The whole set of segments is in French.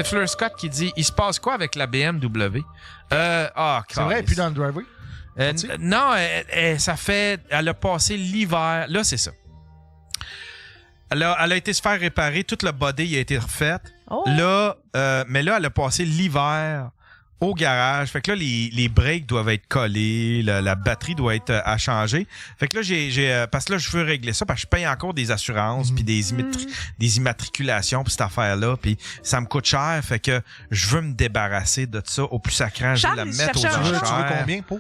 Stifler Scott qui dit « Il se passe quoi avec la BMW? » C'est vrai, puis dans le driveway? Non, elle a passé l'hiver. Là, c'est ça. Elle a été se faire réparer. Tout le body a été refait. Oh. Là, mais là, elle a passé l'hiver au garage. Fait que là, les breaks doivent être collés. La batterie doit être à changer. Fait que là, parce que là, je veux régler ça parce que je paye encore des assurances puis des immatriculations pour cette affaire-là. Puis ça me coûte cher. Fait que je veux me débarrasser de ça au plus sacrant. Je veux la mettre aux enchères. Tu veux combien, pour?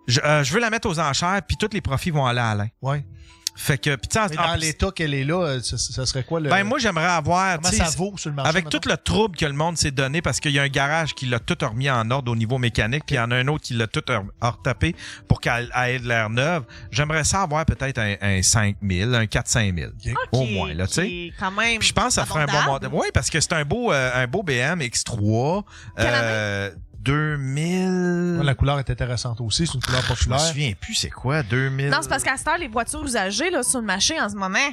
Je veux la mettre aux enchères, puis tous les profits vont aller à Alain. Ouais. Fait que, puis mais dans l'état qu'elle est là, ça serait quoi le... Ben, moi, j'aimerais avoir... Comment ça vaut sur le marché? Avec tout le trouble que le monde s'est donné, parce qu'il y a un garage qui l'a tout remis en ordre au niveau mécanique, puis il y en a un autre qui l'a tout retapé pour qu'elle ait de l'air neuve, j'aimerais ça avoir peut-être un 5 000, un 4-5 000. Okay. Au moins, là, tu sais. Quand même. Puis je pense que ça ferait un bon modèle. Oui, parce que c'est un beau BM X3. 2000... La couleur est intéressante aussi, c'est une couleur populaire. Je me souviens plus, c'est quoi, 2000... Non, c'est parce qu'à cette heure, les voitures usagées là, sur le marché en ce moment,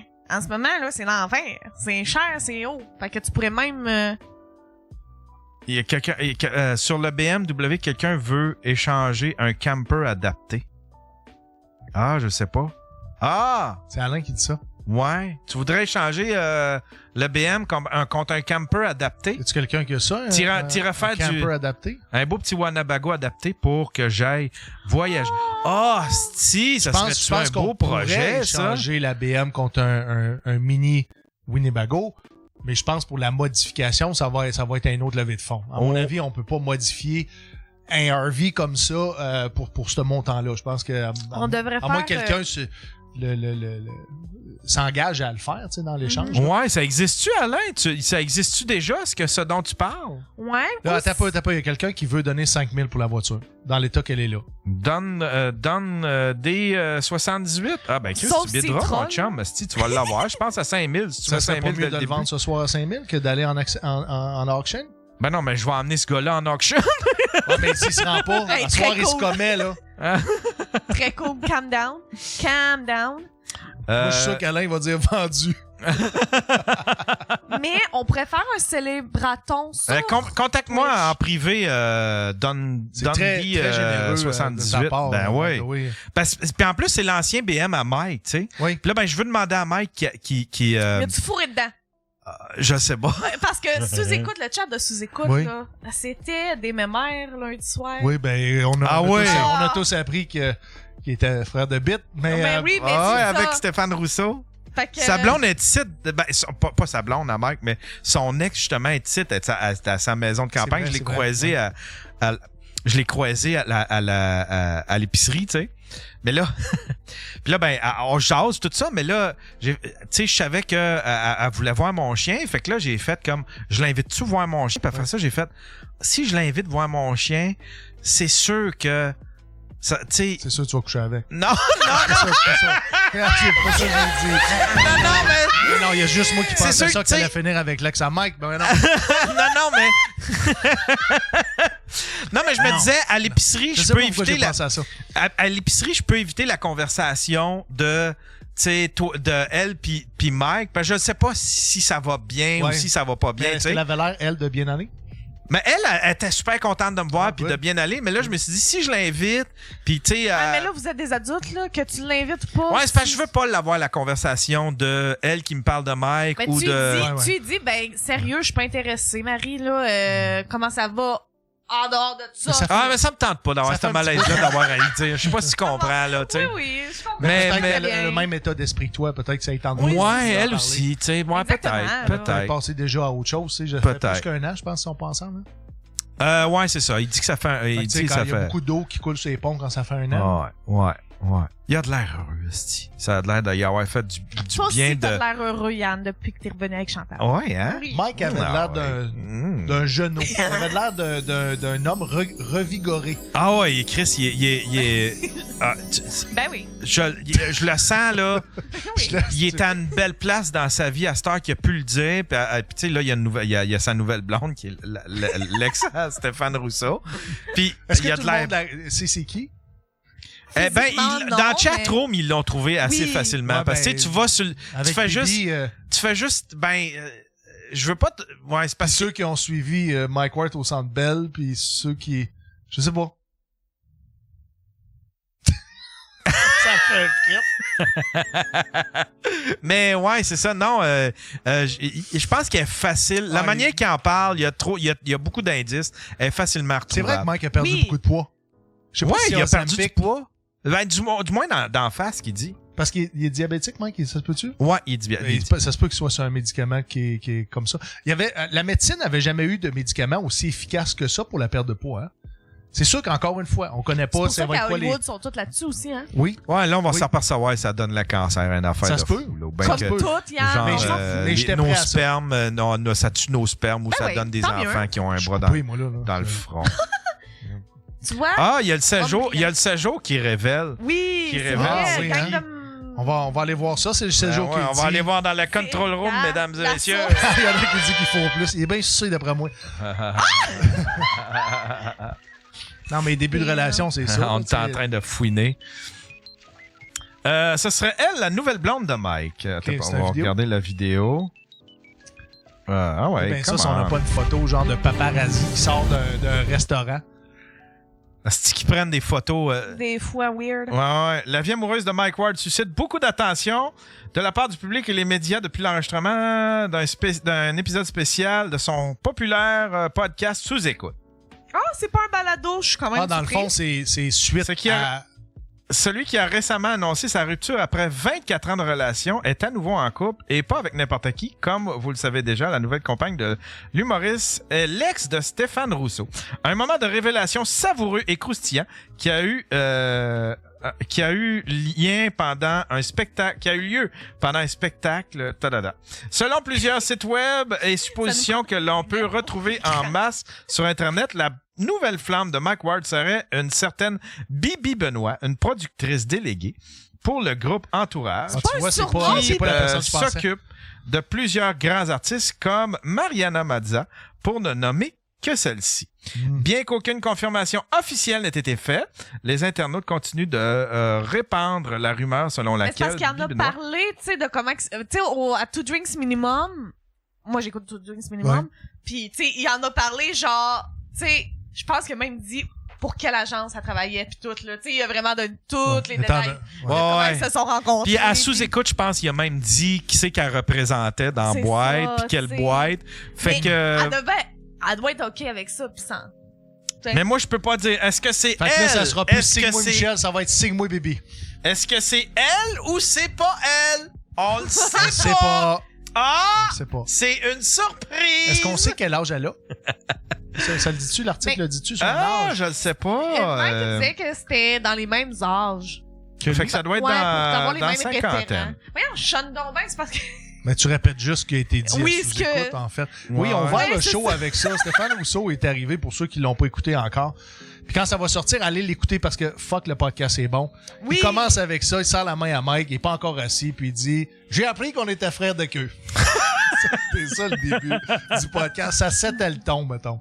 là, c'est l'enfer. C'est cher, c'est haut. Fait que tu pourrais même... Il y a quelqu'un... sur le BMW, quelqu'un veut échanger un camper adapté. Ah, je sais pas. Ah! C'est Alain qui dit ça. Ouais. Tu voudrais échanger le BM contre un camper adapté? Y a-tu quelqu'un qui a ça? Un camper adapté? Un beau petit Winnebago adapté pour que j'aille voyager. Ah, si, ça serait un beau projet, ça. Échanger la BM contre un mini Winnebago, mais je pense pour la modification, ça va être un autre levée de fonds. À mon avis, on peut pas modifier un RV comme ça pour ce montant-là. Je pense que on devrait faire moins que quelqu'un s'engage à le faire, tu sais, dans l'échange. Ouais, ça existe-tu, Alain? Ça existe-tu déjà, ce dont tu parles? Ouais. Là, t'as pas, il y a quelqu'un qui veut donner 5 000 pour la voiture, dans l'état qu'elle est là. Donne des 78. Ah, ben, Chris, tu bidras, mon chum. Tu vas l'avoir. Je pense à 5 000. Si tu veux 5 000 mieux de le vendre ce soir à 5 000 que d'aller en auction? Ben non, mais je vais emmener ce gars-là en auction. Ouais, mais s'il se rend pas, Hey, à soir, très il se cool. commet, là. Très cool. Calm down. Calm down. Moi, je suis sûr qu'Alain va dire vendu. Mais on pourrait faire un célébraton sur... Contacte-moi en privé, C'est très généreux 78. de ta part, Ben oui. oui. Puis en plus, c'est l'ancien BM à Mike, tu sais. Oui. Puis là, ben, je veux demander à Mike qui Mais tu fourrais dedans. je sais pas. Parce que sous-écoute, le chat de sous-écoute, Oui. là, c'était des mémères lundi soir. Oui, ben, on a tous appris qu'il était frère de Bit, mais... Ben oui, mais Ah ouais, c'est avec ça. Stéphane Rousseau. Fait que, Sa blonde est ici, ben, pas sa blonde à Mike, mais son ex, justement, est ici, à sa maison de campagne. C'est Je l'ai vrai, croisé je l'ai croisé à l'épicerie, tu sais. Mais là, puis là, ben, on jase tout ça, mais là, tu sais, je savais que elle voulait voir mon chien, fait que là, j'ai fait comme, je l'invite-tu voir mon chien? Puis après ça, j'ai fait, si je l'invite voir mon chien, c'est sûr que, ça, tu sais... C'est sûr que tu vas coucher avec. Non, C'est pas ça. C'est pas ça que j'ai dit. non, mais... Non, il y a juste moi qui C'est pensais sûr ça que, que t'allais finir avec l'ex à Mike. Ben non. non, mais... non, mais je me disais, à l'épicerie, je peux éviter à l'épicerie, je peux éviter la conversation de, tu sais, de elle puis Mike, parce que je sais pas si ça va bien ou si ça va pas bien. Est-ce qu'elle avait l'air, elle, de bien aller? Mais elle était super contente de me voir puis de bien aller, mais là, je me suis dit, si je l'invite, puis tu sais... mais là, vous êtes des adultes, là, que tu l'invites pas. Ouais, c'est parce que je veux pas l'avoir la conversation de elle qui me parle de Mike Ben, ou de... Tu lui dis, ben, sérieux, je suis pas intéressée, Marie, là, comment ça va en dehors de ça? Mais ça me tente pas d'avoir ce malaise-là, d'avoir à lui dire. Je sais pas si tu comprends, là, tu sais. Oui, je comprends. Mais peut-être qu'elle a le même état d'esprit que toi. Peut-être que ça y tente. Ouais, elle aussi, tu sais. Ouais, peut-être. Elle est passée déjà à autre chose, tu sais. Peut-être. Plus qu'un an, je pense, si on pense ensemble. Ouais, c'est ça. Il dit que ça fait... Il dit que ça fait... Il y a beaucoup d'eau qui coule sur les ponts quand ça fait un an. Ouais. Il a de l'air heureux, esti. Ça a de l'air d'y avoir fait du bien de... Toi aussi, t'as l'air heureux, Yann, depuis que t'es revenu avec Chantal. Ouais, hein? Oui. Mike avait l'air d'un genou. Il avait l'air d'un homme revigoré. Ah ouais, Chris, il est... Ben oui. Je le sens, là. Oui. Il est à une belle place dans sa vie à cette heure qu'il a pu le dire. Puis, tu sais, là, il y a sa nouvelle blonde qui est l'ex à Stéphane Rousseau. Puis, est-ce que il y a tout de le l'air... monde c'est qui? Eh ben, dans Chatroom, ils l'ont trouvé assez Oui. facilement. Ouais, parce que tu vas sur... Tu fais juste... Ben, je veux pas... Ouais, c'est Puis parce que... ceux qui ont suivi Mike Ward au Centre Bell, puis ceux qui... Je sais pas. Ça fait frette. Mais ouais, c'est ça. Non, je pense qu'elle est facile. La Ouais. manière qu'il en parle, il y a beaucoup d'indices. Elle est facilement retrouvable. C'est vrai que Mike a perdu Oui. beaucoup de poids. Je sais pas Ouais, si il a perdu Ozempic, du poids. Ben, du moins d'en face, qu'il dit. Parce qu'il est diabétique, Mike, ça se peut-tu? Ouais, il dit bien. Ça se peut qu'il soit sur un médicament qui est comme ça. Il y avait, la médecine n'avait jamais eu de médicament aussi efficace que ça pour la perte de poids. Hein? C'est sûr qu'encore une fois, on connaît C'est pas pour ça va être qu'à quoi les... Hollywood sont tous là-dessus aussi, hein. Oui, Ouais, là, on va Oui. s'apercevoir que ça donne le cancer, une affaire Ça de se fou, peut. là. Ben Comme que- peut. tout, il y a Genre, Mais je- mais j'étais nos prêt à ça. spermes, ça tue nos spermes ou Ben ça oui, donne des tant enfants mieux. qui ont un je bras suis dans, coupé, moi, là. dans le front. Tu vois? Ah, il y a le séjour, Homme il y a le séjour qui révèle. Oui, Qui c'est révèle. vrai. Ah oui, gang hein. de- On va aller voir ça, c'est le séjour Ben qui ouais, on dit. va aller voir dans le control room, la- mesdames et la messieurs. sauce. Il y en a qui disent qu'il faut plus. Il est bien sucé d'après moi. Non, mais début de relation, c'est ça. On est en train de fouiner. Ce serait elle, la nouvelle blonde de Mike. Attends, c'est on la va vidéo? regarder la vidéo. Ah ouais, Ben, ça, come si on n'a on. pas une photo genre de paparazzi qui sort d'un restaurant. C'est qu'ils prennent des photos. Des fois weird. Ouais. La vie amoureuse de Mike Ward suscite beaucoup d'attention de la part du public et les médias depuis l'enregistrement d'un épisode spécial de son populaire podcast Sous-écoute. Ah, c'est pas un balado, je suis quand même Ah, dans le fond, c'est suite C'est qu'il y a- à... Celui qui a récemment annoncé sa rupture après 24 ans de relation est à nouveau en couple et pas avec n'importe qui. Comme vous le savez déjà, la nouvelle compagne de l'humoriste est l'ex de Stéphane Rousseau. Un moment de révélation savoureux et croustillant qui a eu lieu pendant un spectacle. Tadada. Selon plusieurs sites web et suppositions que l'on peut retrouver en masse sur Internet, la nouvelle flamme de Mike Ward serait une certaine Bibi Benoît, une productrice déléguée pour le groupe Entourage, Ah, pas tu vois, un c'est surnom, pas, qui c'est pas la personne que je pensais. s'occupe de plusieurs grands artistes comme Mariana Mazza, pour ne nommer que celle-ci. Bien qu'aucune confirmation officielle n'ait été faite, les internautes continuent de répandre la rumeur selon Mais c'est laquelle parce qu'il en a Bibi Benoît- parlé, tu sais, de comment... Tu sais, à Two Drinks Minimum, moi j'écoute Two Drinks Minimum, puis tu sais, il en a parlé genre, tu sais, je pense qu'il a même dit pour quelle agence elle travaillait, puis tout, là. Tu sais, il a vraiment donné tous les détails. de comment Ouais. ils se sont rencontrés. Puis à sous-écoute, je pense qu'il a même dit qui c'est qu'elle représentait dans C'est boîte, ça, puis quelle c'est- boîte. Fait Mais que... Elle doit être OK avec ça, puis sans... Mais moi, je peux pas dire, est-ce que c'est Fait que elle? là, ça sera plus Est-ce que Signe-moi c'est- Michel, ça va être Signe-moi Bibi. Est-ce que c'est elle ou c'est pas elle? On le sait Je sais pas. Ah! Je sais pas. C'est une surprise! Est-ce qu'on sait quel âge elle a? Ça le dit-tu? L'article Mais- le dit-tu? Son Ah, âge? je le sais Il y a pas. une mec qui disait que c'était dans les mêmes âges. Fait que ça doit être Ouais, pour avoir dans, les dans mêmes cinquantaine. référents. Voyons, je chante donc bien, c'est parce que... Mais tu répètes juste ce qui a été dit Oui, à ce sous-écoute, que- en fait. Oui, on Ouais. va Ouais, le c'est show ça. avec ça. Stéphane Rousseau est arrivé pour ceux qui l'ont pas écouté encore. Puis quand ça va sortir, allez l'écouter parce que fuck, le podcast est bon. Oui. Il commence avec ça, il serre la main à Mike, il est pas encore assis, puis il dit « J'ai appris qu'on était frères de queue. » C'était ça le début du podcast. Ça c'était le ton, mettons.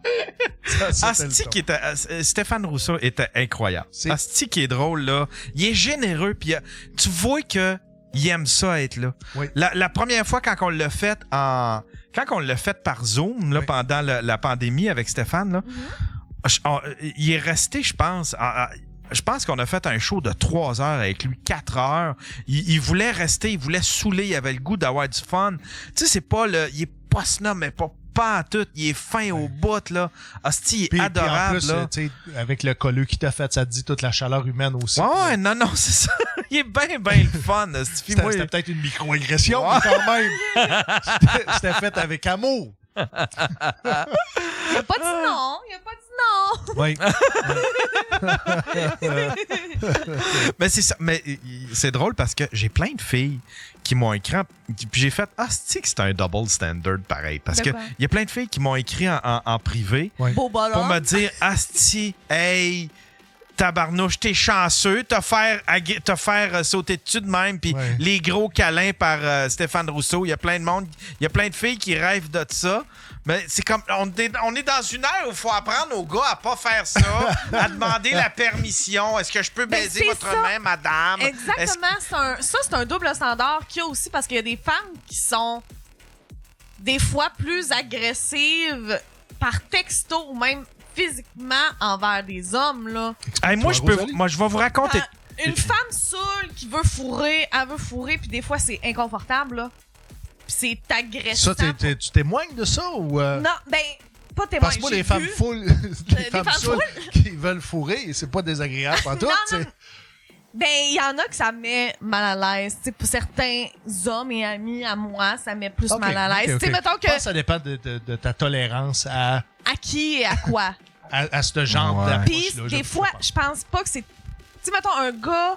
Ça c'était le Asti ton. qui était, Stéphane Rousseau était incroyable. C'est- Asti qui est drôle, là. Il est généreux, puis tu vois que il aime ça être là. Oui. La première fois quand on l'a fait quand on l'a fait par Zoom, là, Oui. pendant la pandémie avec Stéphane, là, il est resté, je pense, je pense qu'on a fait un show de 3 heures avec lui, 4 heures. Il voulait rester, il voulait saouler, il avait le goût d'avoir du fun. Tu sais, c'est pas il est pas snob, mais pas en tout. Il est fin au bout, là. Asti, il est Puis adorable, en plus, là. tu sais, avec le colleux qui t'a fait, ça te dit toute la chaleur humaine aussi. Ouais, non, c'est ça. Il est bien le fun. Asti. Moi, C'était peut-être une microagression, Ouais. mais quand même. C'était fait avec amour. Il a pas dit non, il a pas dit non. Oui. Mais c'est ça. Mais c'est drôle parce que j'ai plein de filles qui m'ont écrit. Puis j'ai fait, c'est que c'est un double standard pareil. Parce De que quoi? il y a plein de filles qui m'ont écrit en privé Beau bonhomme. pour me dire, Asti, hey, tabarnouche, t'es chanceux, te faire sauter dessus de même, puis Ouais. les gros câlins par Stéphane Rousseau. Il y a plein de monde, il y a plein de filles qui rêvent de ça. Mais c'est comme, on est dans une ère où il faut apprendre aux gars à pas faire ça, à demander la permission. Est-ce que je peux Ben, baiser c'est votre ça. main, madame? Est-ce- Exactement. C'est un double standard qu'il y a aussi parce qu'il y a des femmes qui sont des fois plus agressive par texto ou même physiquement envers des hommes, là. Hey, moi, je vais vous raconter. Une femme saoule qui veut fourrer, elle veut fourrer, puis des fois, c'est inconfortable, là. Puis c'est agressant. Ça, tu témoignes de ça ou... Non, ben, pas témoin. Parce que moi, les femmes foules, les femmes saules qui veulent fourrer, c'est pas désagréable en tout. Non. Ben, il y en a que ça met mal à l'aise. T'sais, pour certains hommes et amis à moi, ça met plus mal à l'aise. Okay. Mettons que... Je pense que ça dépend de ta tolérance à... À qui et à quoi. à ce genre d'approche-là. Puis, des fois, je pense pas que c'est... Tu sais, mettons, un gars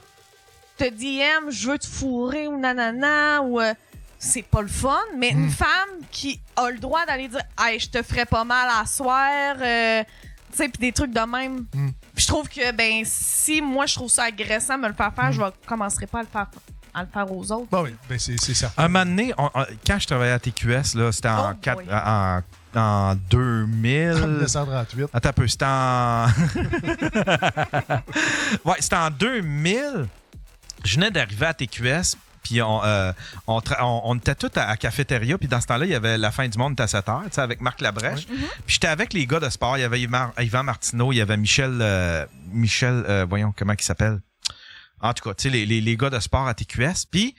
te DM, je veux te fourrer ou nanana, ou... c'est pas le fun, mais une femme qui a le droit d'aller dire « Hey, je te ferais pas mal à soir, tu sais, pis des trucs de même. Pis je trouve que, ben, si moi je trouve ça agressant me le faire faire, je commencerai pas à le faire aux autres. Bah oui, ben c'est certain. Un moment donné, quand je travaillais à TQS, là, c'était en 2000. 1938. Attends un peu, c'était en... ouais, c'était en 2000. Je venais d'arriver à TQS, puis on était tous à cafétéria, puis dans ce temps-là, il y avait La fin du monde à 7 heures, tu sais, avec Marc Labrèche. Oui. Puis j'étais avec les gars de sport. Il y avait Yvan Martineau, il y avait Michel, voyons, comment il s'appelle? En tout cas, tu sais, les gars de sport à TQS. Puis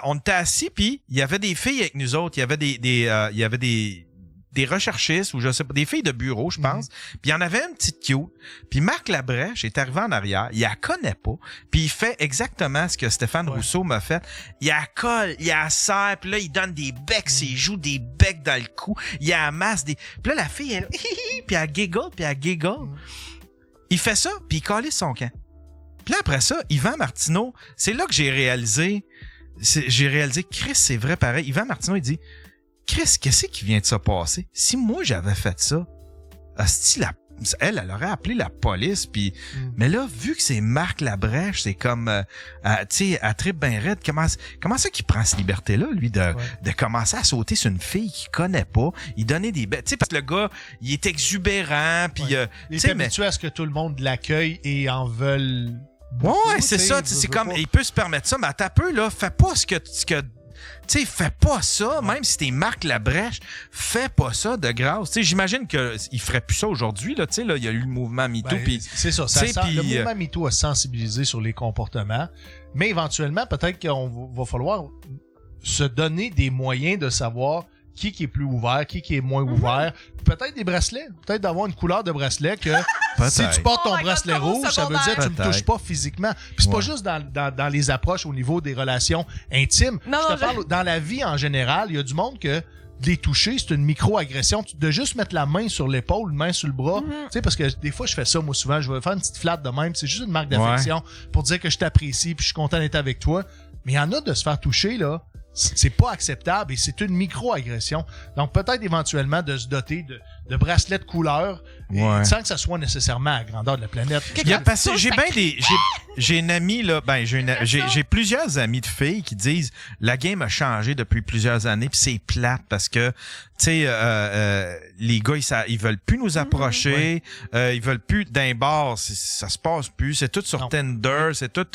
on était assis, puis il y avait des filles avec nous autres. Il y avait des recherchistes ou je sais pas, des filles de bureau, je pense. Puis il y en avait une petite cute. Puis Marc Labrèche est arrivé en arrière, il la connaît pas, puis il fait exactement ce que Stéphane Rousseau m'a fait. Il la colle, il la serre, puis là il donne des becs, il joue des becs dans le cou, il amasse des... Puis là la fille, elle... puis elle giggle. Il fait ça, puis il calisse son camp. Puis là après ça, Yvan Martineau, c'est là que j'ai réalisé, Chris, c'est vrai pareil. Yvan Martineau, il dit... Chris, qu'est-ce qui vient de se passer? Si moi, j'avais fait ça, elle aurait appelé la police. Puis, mais là, vu que c'est Marc Labrèche, c'est comme, tu sais, à trip ben raide, comment ça qu'il prend cette liberté-là, lui, de commencer à sauter sur une fille qu'il connaît pas, il donnait des bêtes. Tu sais, parce que le gars, il est exubérant, puis... il est habitué à ce que tout le monde l'accueille et en veulent... Ouais, c'est ça. C'est comme, il peut se permettre ça, mais à ta peu, là, fais pas ce que tu sais, fais pas ça, même si t'es Marc Labrèche, fais pas ça de grâce. Tu sais, j'imagine qu'il ferait plus ça aujourd'hui, là, tu sais, là, il y a eu le mouvement MeToo, puis... C'est ça, le mouvement MeToo a sensibilisé sur les comportements, mais éventuellement, peut-être qu'on va falloir se donner des moyens de savoir qui est plus ouvert, qui est moins ouvert. Peut-être des bracelets, peut-être d'avoir une couleur de bracelet que si tu portes ton bracelet rouge, ça veut dire que tu me touches pas physiquement. Puis c'est pas juste dans les approches au niveau des relations intimes. Je te parle dans la vie en général, il y a du monde que de les toucher, c'est une micro-agression. De juste mettre la main sur l'épaule, une main sur le bras. Tu sais, parce que des fois, je fais ça, moi, souvent. Je vais faire une petite flatte de même. C'est juste une marque d'affection pour dire que je t'apprécie puis je suis content d'être avec toi. Mais il y en a de se faire toucher, là. C'est pas acceptable et c'est une micro-agression. Donc, peut-être éventuellement de se doter de bracelets de couleur sans que ça soit nécessairement à la grandeur de la planète. J'ai une amie, là, j'ai plusieurs amis de filles qui disent la game a changé depuis plusieurs années puis c'est plate parce que, tu sais, les gars, ils veulent plus nous approcher, ils veulent plus d'un bar, ça se passe plus, c'est tout sur Tinder, c'est tout...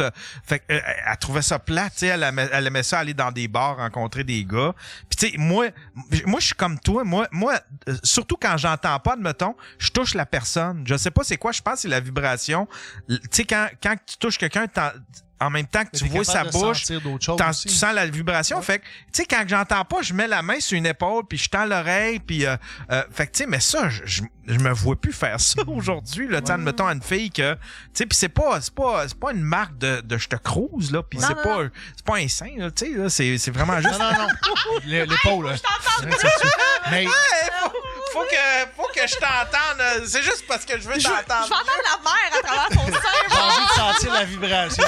fait elle trouvait ça plate, tu sais, elle aimait ça aller dans des bars, rencontrer des gars. Puis tu sais, moi je suis comme toi, moi surtout quand j'entends pas, admettons, je touche la personne, je sais pas c'est quoi, je pense que c'est la vibration. Tu sais, quand tu touches quelqu'un, en même temps que tu vois sa bouche, tu sens la vibration. Fait que, tu sais, quand j'entends pas, je mets la main sur une épaule, puis je tends l'oreille, puis... fait que, tu sais, mais ça, je me vois plus faire ça aujourd'hui, là, tu sais, admettons à une fille que... Tu sais, puis c'est pas une marque de je te crouse, là, puis c'est pas un sein, là, tu sais, là, c'est vraiment juste... Non. L'épaule, là. Mais... Faut que je t'entende. C'est juste parce que je veux t'entendre. Je vais entendre la mer à travers ton sein. J'ai envie de sentir la vibration.